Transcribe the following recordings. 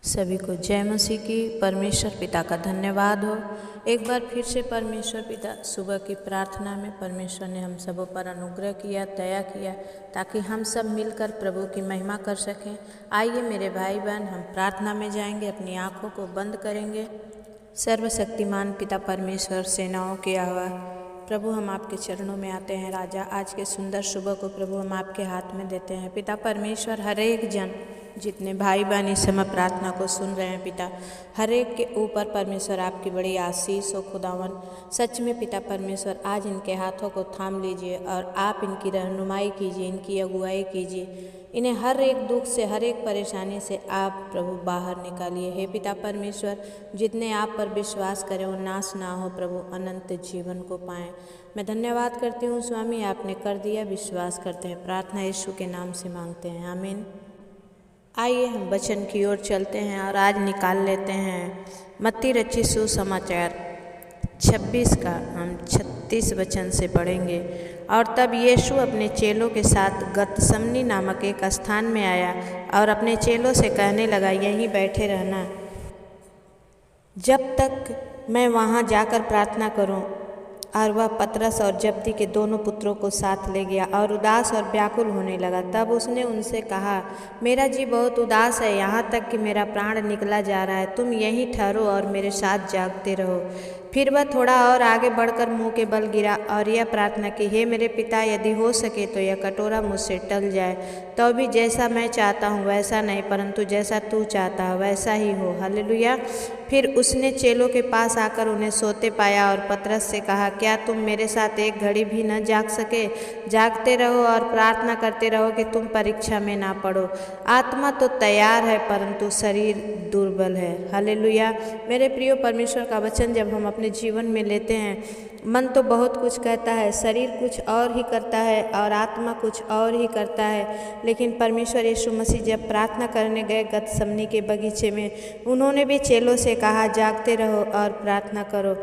सभी को जय मसीह की। परमेश्वर पिता का धन्यवाद हो। एक बार फिर से परमेश्वर पिता सुबह की प्रार्थना में परमेश्वर ने हम सबों पर अनुग्रह किया, दया किया, ताकि हम सब मिलकर प्रभु की महिमा कर सकें। आइए मेरे भाई बहन, हम प्रार्थना में जाएंगे, अपनी आँखों को बंद करेंगे। सर्वशक्तिमान पिता परमेश्वर, सेनाओं के यहोवा प्रभु, हम आपके चरणों में आते हैं। राजा, आज के सुंदर सुबह को प्रभु हम आपके हाथ में देते हैं। पिता परमेश्वर, हर एक जन, जितने भाई बहन इस समय प्रार्थना को सुन रहे हैं पिता, हर एक के ऊपर परमेश्वर आपकी बड़ी आशीष हो खुदावन। सच में पिता परमेश्वर, आज इनके हाथों को थाम लीजिए और आप इनकी रहनुमाई कीजिए, इनकी अगुवाई कीजिए। इन्हें हर एक दुख से, हर एक परेशानी से आप प्रभु बाहर निकालिए। हे पिता परमेश्वर, जितने आप पर विश्वास करें वो नाश ना हो प्रभु, अनंत जीवन को पाएं। मैं धन्यवाद करती हूँ स्वामी, आपने कर दिया, विश्वास करते हैं। प्रार्थना यीशु के नाम से मांगते हैं, आमीन। आइए हम वचन की ओर चलते हैं और आज निकाल लेते हैं मत्ती रचित सुसमाचार 26 का हम 36 वचन से पढ़ेंगे। और तब यीशु अपने चेलों के साथ गतसमनी नामक एक स्थान में आया और अपने चेलों से कहने लगा, यहीं बैठे रहना जब तक मैं वहाँ जाकर प्रार्थना करूँ। और वह पतरस और जब्दी के दोनों पुत्रों को साथ ले गया और उदास और व्याकुल होने लगा। तब उसने उनसे कहा, मेरा जी बहुत उदास है, यहाँ तक कि मेरा प्राण निकला जा रहा है। तुम यहीं ठहरो और मेरे साथ जागते रहो। फिर वह थोड़ा और आगे बढ़कर मुंह के बल गिरा और यह प्रार्थना की, हे मेरे पिता, यदि हो सके तो यह कटोरा मुझसे टल जाए, तो भी जैसा मैं चाहता हूँ वैसा नहीं, परंतु जैसा तू चाहता है वैसा ही हो। हालेलुया। फिर उसने चेलों के पास आकर उन्हें सोते पाया और पतरस से कहा, क्या तुम मेरे साथ एक घड़ी भी न जाग सके? जागते रहो और प्रार्थना करते रहो कि तुम परीक्षा में ना पड़ो। आत्मा तो तैयार है परंतु शरीर दुर्बल है। हालेलुया। मेरे प्रियो, परमेश्वर का वचन जब हम अपने जीवन में लेते हैं, मन तो बहुत कुछ कहता है, शरीर कुछ और ही करता है और आत्मा कुछ और ही करता है। लेकिन परमेश्वर यीशु मसीह जब प्रार्थना करने गए गतसमनी के बगीचे में, उन्होंने भी चेलों से कहा, जागते रहो और प्रार्थना करो।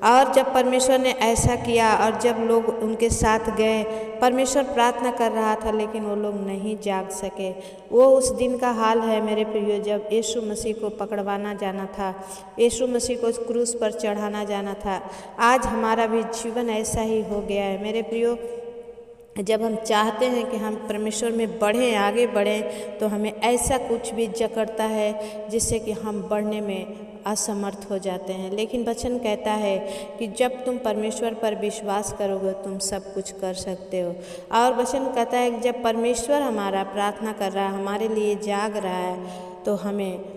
और जब परमेश्वर ने ऐसा किया और जब लोग उनके साथ गए, परमेश्वर प्रार्थना कर रहा था लेकिन वो लोग नहीं जाग सके। वो उस दिन का हाल है मेरे प्रियो, जब यीशु मसीह को पकड़वाना जाना था, यीशु मसीह को क्रूस पर चढ़ाना जाना था। आज हमारा भी जीवन ऐसा ही हो गया है मेरे प्रियो। जब हम चाहते हैं कि हम परमेश्वर में बढ़ें, आगे बढ़ें, तो हमें ऐसा कुछ भी जकड़ता है जिससे कि हम बढ़ने में असमर्थ हो जाते हैं। लेकिन वचन कहता है कि जब तुम परमेश्वर पर विश्वास करोगे तुम सब कुछ कर सकते हो। और वचन कहता है कि जब परमेश्वर हमारा प्रार्थना कर रहा है, हमारे लिए जाग रहा है, तो हमें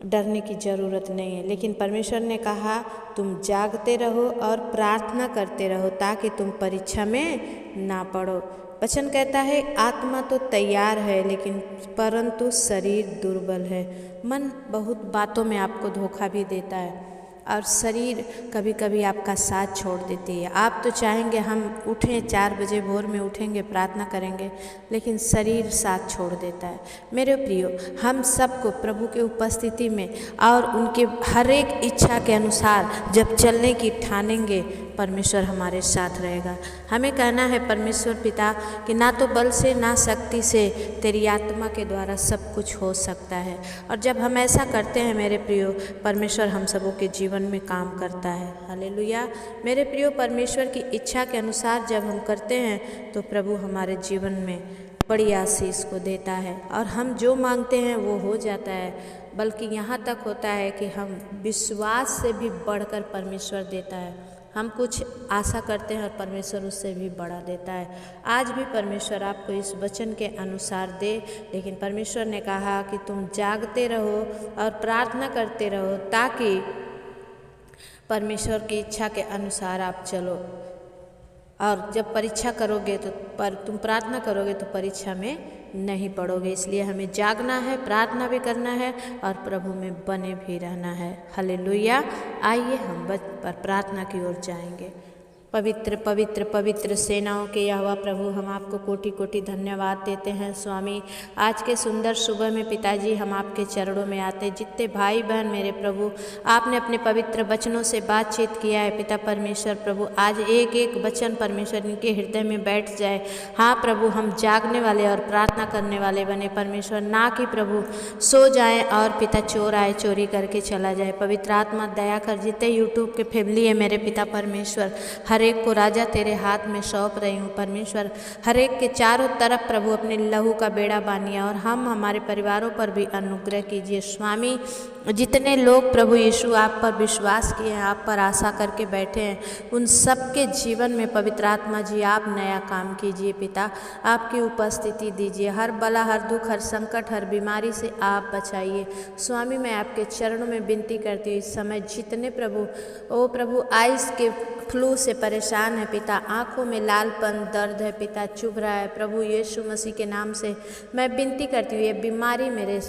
डरने की ज़रूरत नहीं है। लेकिन परमेश्वर ने कहा, तुम जागते रहो और प्रार्थना करते रहो ताकि तुम परीक्षा में ना पड़ो। वचन कहता है, आत्मा तो तैयार है लेकिन परंतु शरीर दुर्बल है। मन बहुत बातों में आपको धोखा भी देता है और शरीर कभी कभी आपका साथ छोड़ देती है। आप तो चाहेंगे हम उठें, 4 बजे भोर में उठेंगे, प्रार्थना करेंगे, लेकिन शरीर साथ छोड़ देता है। मेरे प्रियो, हम सबको प्रभु के उपस्थिति में और उनके हर एक इच्छा के अनुसार जब चलने की ठानेंगे, परमेश्वर हमारे साथ रहेगा। हमें कहना है परमेश्वर पिता कि ना तो बल से ना शक्ति से, तेरी आत्मा के द्वारा सब कुछ हो सकता है। और जब हम ऐसा करते हैं मेरे प्रियो, परमेश्वर हम सबों के जीवन में काम करता है। हालेलुया। मेरे प्रियो, परमेश्वर की इच्छा के अनुसार जब हम करते हैं तो प्रभु हमारे जीवन में बड़ी आशीष को देता है और हम जो मांगते हैं वो हो जाता है। बल्कि यहाँ तक होता है कि हम विश्वास से भी बढ़कर परमेश्वर देता है। हम कुछ आशा करते हैं और परमेश्वर उससे भी बढ़ा देता है। आज भी परमेश्वर आपको इस वचन के अनुसार दे, लेकिन परमेश्वर ने कहा कि तुम जागते रहो और प्रार्थना करते रहो ताकि परमेश्वर की इच्छा के अनुसार आप चलो। और जब परीक्षा करोगे तो तुम प्रार्थना करोगे तो परीक्षा में नहीं पड़ोगे। इसलिए हमें जागना है, प्रार्थना भी करना है और प्रभु में बने भी रहना है। हालेलुया। आइए हम पर प्रार्थना की ओर जाएंगे। पवित्र पवित्र पवित्र सेनाओं के यहोवा प्रभु, हम आपको कोटि कोटि धन्यवाद देते हैं स्वामी। आज के सुंदर सुबह में पिताजी हम आपके चरणों में आते, जितने भाई बहन मेरे प्रभु आपने अपने पवित्र वचनों से बातचीत किया है पिता परमेश्वर प्रभु, आज एक एक वचन परमेश्वर इनके हृदय में बैठ जाए। हाँ प्रभु, हम जागने वाले और प्रार्थना करने वाले बने परमेश्वर, ना कि प्रभु सो जाएं और पिता चोर आए चोरी करके चला जाए। पवित्र आत्मा दया कर, जितने यूट्यूब के फैमिली है मेरे पिता परमेश्वर, हर एक को राजा तेरे हाथ में सौंप रही हूँ परमेश्वर। हर एक के चारों तरफ प्रभु अपने लहू का बेड़ा बानिए और हम हमारे परिवारों पर भी अनुग्रह कीजिए स्वामी। जितने लोग प्रभु यीशु आप पर विश्वास किए हैं, आप पर आशा करके बैठे हैं, उन सबके जीवन में पवित्र आत्मा जी आप नया काम कीजिए पिता, आपकी उपस्थिति दीजिए। हर बला, हर दुख, हर संकट, हर बीमारी से आप बचाइए स्वामी। मैं आपके चरणों में विनती करती हूँ, इस समय जितने प्रभु ओ प्रभु आइस के फ्लू से परेशान है पिता, आंखों में लालपन दर्द है पिता, चुभ रहा है प्रभु यीशु मसीह के नाम से मैं विनती करती हूँ, ये बीमारी मेरे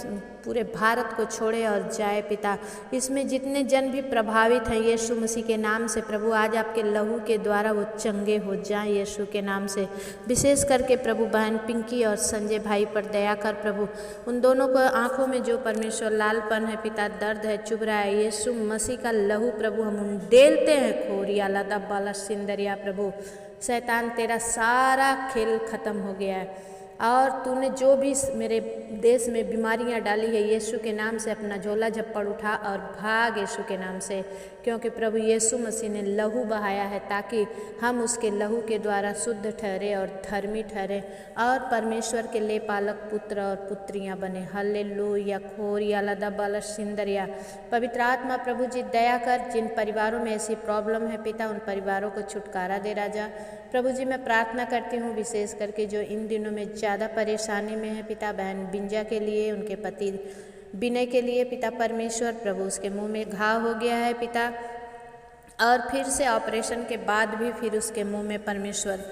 पूरे भारत को छोड़े और जाए पिता। इसमें जितने जन भी प्रभावित हैं यीशु मसीह के नाम से प्रभु, आज आपके लहू के द्वारा वो चंगे हो जाएं यीशु के नाम से। विशेष करके प्रभु बहन पिंकी और संजय भाई पर दया कर प्रभु, उन दोनों को आंखों में जो परमेश्वर लालपन है पिता, दर्द है, चुभ रहा है, यीशु मसीह का लहू प्रभु हम उंडेलते हैं खोरिया लदा बाला सिंदरिया प्रभु। शैतान तेरा सारा खेल खत्म हो गया है और तूने जो भी मेरे देश में बीमारियां डाली है यीशु के नाम से अपना झोला झप्पड़ उठा और भाग यीशु के नाम से, क्योंकि प्रभु यीशु मसीह ने लहू बहाया है ताकि हम उसके लहू के द्वारा शुद्ध ठहरे और धर्मी ठहरे और परमेश्वर के ले पालक पुत्र और पुत्रियां बने। हालेलुया खोरिया लदा बाला सिंदरिया। पवित्र आत्मा प्रभु जी दया कर, जिन परिवारों में ऐसी प्रॉब्लम है पिता, उन परिवारों को छुटकारा दे राजा प्रभु जी। मैं प्रार्थना करती हूँ विशेष करके जो इन दिनों में ज़्यादा परेशानी में है पिता, बहन बिंजा के लिए, उनके पति विनय के लिए पिता परमेश्वर प्रभु, उसके मुंह में घाव हो गया है पिता और फिर से ऑपरेशन के बाद भी फिर उसके मुंह में परमेश्वर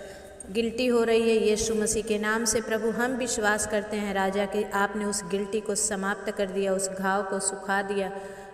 गिल्टी हो रही है यीशु मसीह के नाम से प्रभु। हम विश्वास करते हैं राजा कि आपने उस गिल्टी को समाप्त कर दिया, उस घाव को सुखा दिया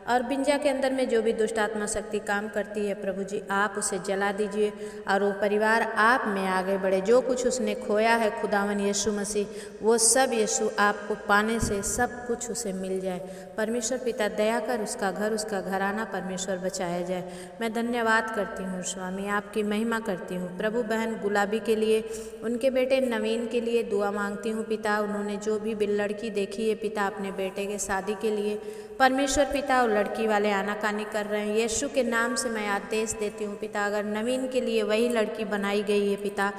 और बिंजा के अंदर में जो भी दुष्ट आत्मा शक्ति काम करती है प्रभु जी आप उसे जला दीजिए और वो परिवार आप में आगे बढ़े। जो कुछ उसने खोया है खुदावन यीशु मसीह, वो सब यीशु आपको पाने से सब कुछ उसे मिल जाए परमेश्वर पिता। दया कर, उसका घर, उसका घराना परमेश्वर बचाया जाए। मैं धन्यवाद करती हूँ स्वामी, आपकी महिमा करती हूँ प्रभु। बहन गुलाबी के लिए, उनके बेटे नवीन के लिए दुआ मांगती हूँ पिता। उन्होंने जो भी लड़की देखी है पिता अपने बेटे के शादी के लिए परमेश्वर पिता, और लड़की वाले आनाकानी कर रहे हैं यीशु के नाम से मैं आदेश देती हूँ पिता। अगर नवीन के लिए वही लड़की बनाई गई है पिता,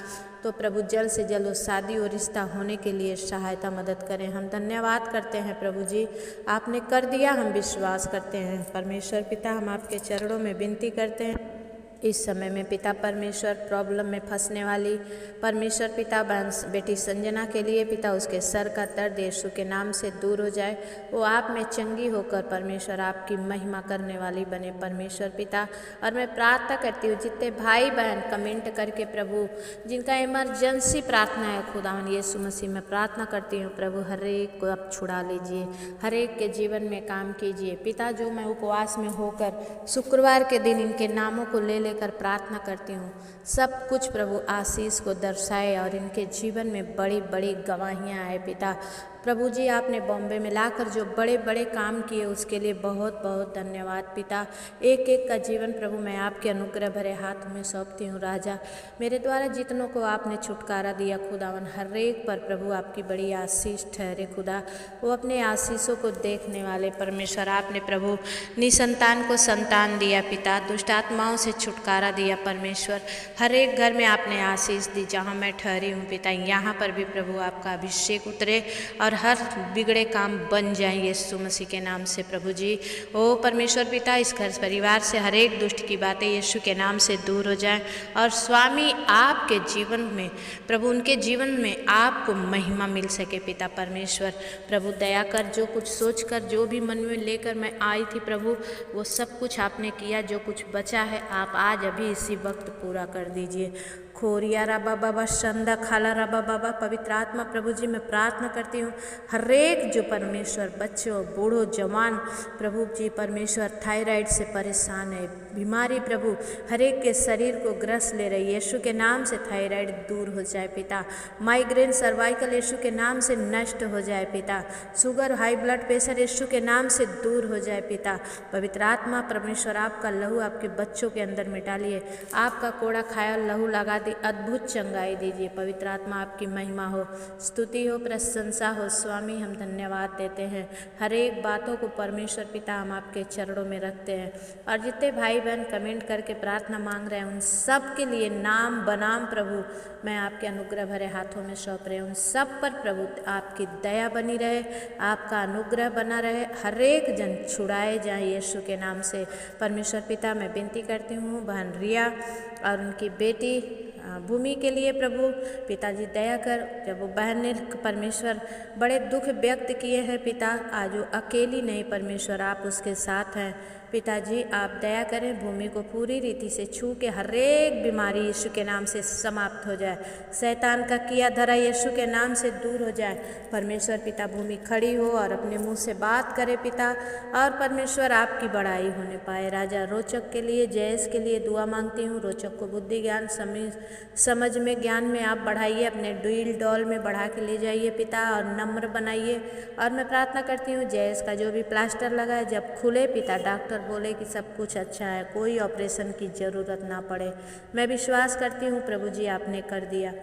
तो प्रभु जल्द से जल्द उस शादी और रिश्ता होने के लिए सहायता मदद करें। हम धन्यवाद करते हैं प्रभु जी, आपने कर दिया, हम विश्वास करते हैं परमेश्वर पिता। हम आपके चरणों में विनती करते हैं इस समय में पिता परमेश्वर, प्रॉब्लम में फंसने वाली परमेश्वर पिता बेटी संजना के लिए पिता, उसके सर का दर्द यीशु के नाम से दूर हो जाए, वो आप में चंगी होकर परमेश्वर आपकी महिमा करने वाली बने परमेश्वर पिता। और मैं प्रार्थना करती हूँ जितने भाई बहन कमेंट करके प्रभु जिनका इमरजेंसी प्रार्थना है खुदावन यीशु मसीह, मैं प्रार्थना करती हूँ प्रभु हर एक को आप छुड़ा लीजिए, हर एक के जीवन में काम कीजिए पिता। जो मैं उपवास में होकर शुक्रवार के दिन इनके नामों को लेकर प्रार्थना करती हूँ, सब कुछ प्रभु आशीष को दर्शाए और इनके जीवन में बड़ी बड़ी गवाहियाँ आए पिता। प्रभु जी आपने बॉम्बे में लाकर जो बड़े बड़े काम किए उसके लिए बहुत बहुत धन्यवाद पिता। एक एक का जीवन प्रभु मैं आपके अनुग्रह भरे हाथ में सौंपती हूँ राजा। मेरे द्वारा जितनों को आपने छुटकारा दिया खुदावन, हर एक पर प्रभु आपकी बड़ी आशीष ठहरे खुदा। वो अपने आशीषों को देखने वाले परमेश्वर, आपने प्रभु निसंतान को संतान दिया पिता, दुष्ट आत्माओं से छुटकारा दिया परमेश्वर। हर एक घर में आपने आशीष दी जहाँ मैं ठहरी हूँ पिता, यहाँ पर भी प्रभु आपका अभिषेक उतरे और हर बिगड़े काम बन जाए यीशु मसीह के नाम से प्रभु जी। ओ परमेश्वर पिता, इस घर परिवार से हर एक दुष्ट की बातें यीशु के नाम से दूर हो जाएं और स्वामी आपके जीवन में प्रभु, उनके जीवन में आपको महिमा मिल सके पिता परमेश्वर। प्रभु दया कर, जो कुछ सोच कर, जो भी मन में लेकर मैं आई थी प्रभु, वो सब कुछ आपने किया। जो कुछ बचा है आप आज अभी इसी वक्त पूरा कर दीजिए। खोरिया राबा बाबा शंदा खाला राबा बाबा। पवित्र आत्मा प्रभु जी मैं प्रार्थना करती हूँ हर एक जो परमेश्वर बच्चों, बूढ़ों, जवान प्रभु जी परमेश्वर थायराइड से परेशान है, बीमारी प्रभु हर एक के शरीर को ग्रस ले रही है, यीशु के नाम से थायराइड दूर हो जाए पिता। माइग्रेन सर्वाइकल यीशु के नाम से नष्ट हो जाए पिता। शुगर हाई ब्लड प्रेशर यीशु के नाम से दूर हो जाए पिता। पवित्र आत्मा परमेश्वर आपका लहू आपके बच्चों के अंदर में डालिए, आपका कोड़ा खाया लहू लगा दी, अद्भुत चंगाई दीजिए। पवित्र आत्मा आपकी महिमा हो, स्तुति हो, प्रशंसा हो। स्वामी हम धन्यवाद देते हैं, हर एक बातों को परमेश्वर पिता हम आपके चरणों में रखते हैं। और जितने भाई बहन कमेंट करके प्रार्थना मांग रहे हैं उन सब के लिए नाम बनाम प्रभु मैं आपके अनुग्रह भरे हाथों में सौंप रहे हूँ। उन सब पर प्रभु आपकी दया बनी रहे, आपका अनुग्रह बना रहे, हर एक जन छुड़ाए जाए यीशु के नाम से। परमेश्वर पिता मैं विनती करती हूँ बहन रिया और उनकी बेटी भूमि के लिए प्रभु पिताजी दया कर। जब वो बहन ने परमेश्वर बड़े दुख व्यक्त किए हैं पिता, आज वो अकेली नहीं परमेश्वर आप उसके साथ हैं। पिताजी आप दया करें, भूमि को पूरी रीति से छू के हर एक बीमारी यीशु के नाम से समाप्त हो जाए, शैतान का किया धरा यीशु के नाम से दूर हो जाए। परमेश्वर पिता भूमि खड़ी हो और अपने मुंह से बात करे पिता, और परमेश्वर आपकी बड़ाई होने पाए। राजा रोचक के लिए, जयेश के लिए दुआ मांगती हूँ। रोचक को बुद्धि ज्ञान समझ में ज्ञान में आप बढ़ाइए, अपने डील डॉल में बढ़ा के ले जाइए पिता और नम्र बनाइए। और मैं प्रार्थना करती हूँ जयेश का जो भी प्लास्टर लगा है जब खुले पिता डॉक्टर बोले कि सब कुछ अच्छा है, कोई ऑपरेशन की ज़रूरत ना पड़े। मैं विश्वास करती हूँ प्रभु जी आपने कर दिया।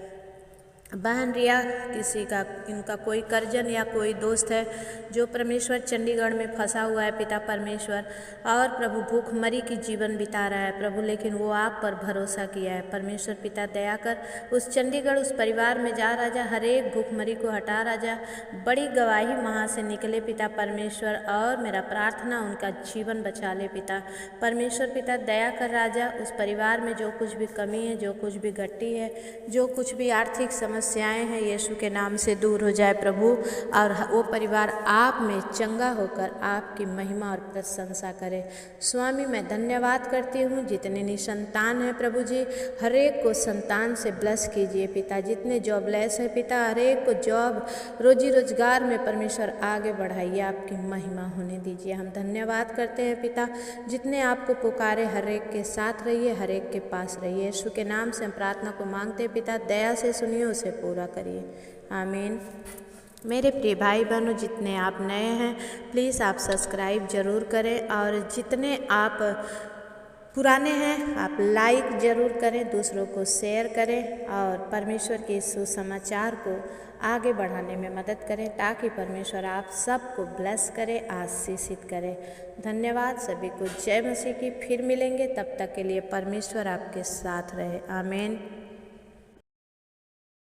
बहन रिया किसी का इनका कोई कर्जन या कोई दोस्त है जो परमेश्वर चंडीगढ़ में फंसा हुआ है पिता परमेश्वर, और प्रभु भूखमरी की जीवन बिता रहा है प्रभु, लेकिन वो आप पर भरोसा किया है। परमेश्वर पिता दया कर उस चंडीगढ़ उस परिवार में जा राजा, हर एक भूखमरी को हटा राजा, बड़ी गवाही वहाँ से निकले पिता परमेश्वर, और मेरा प्रार्थना उनका जीवन बचा ले पिता परमेश्वर पिता दया कर राजा। उस परिवार में जो कुछ भी कमी है, जो कुछ भी घटी है, जो कुछ भी आर्थिक समस्याएं हैं यीशु के नाम से दूर हो जाए प्रभु, और वो परिवार आप में चंगा होकर आपकी महिमा और प्रशंसा करे। स्वामी मैं धन्यवाद करती हूँ जितने निसंतान हैं प्रभु जी, हर एक को संतान से ब्लेस कीजिए पिता। जितने जॉबलेस हैं पिता, हर एक को जॉब रोजी रोजगार में परमेश्वर आगे बढ़ाइए, आपकी महिमा होने दीजिए। हम धन्यवाद करते हैं पिता, जितने आपको पुकारे हर एक के साथ रहिए, हर एक के पास रहिए। यीशु के नाम से हम प्रार्थना को मांगते हैं पिता, दया से सुनिए, उसे पूरा करिए, आमीन। मेरे प्रिय भाई बहनों, जितने आप नए हैं प्लीज़ आप सब्सक्राइब ज़रूर करें, और जितने आप पुराने हैं आप लाइक ज़रूर करें, दूसरों को शेयर करें, और परमेश्वर के सुसमाचार को आगे बढ़ाने में मदद करें, ताकि परमेश्वर आप सबको ब्लेस करे, आशीषित करे। धन्यवाद सभी को, जय मसीह की। फिर मिलेंगे, तब तक के लिए परमेश्वर आपके साथ रहे, आमीन।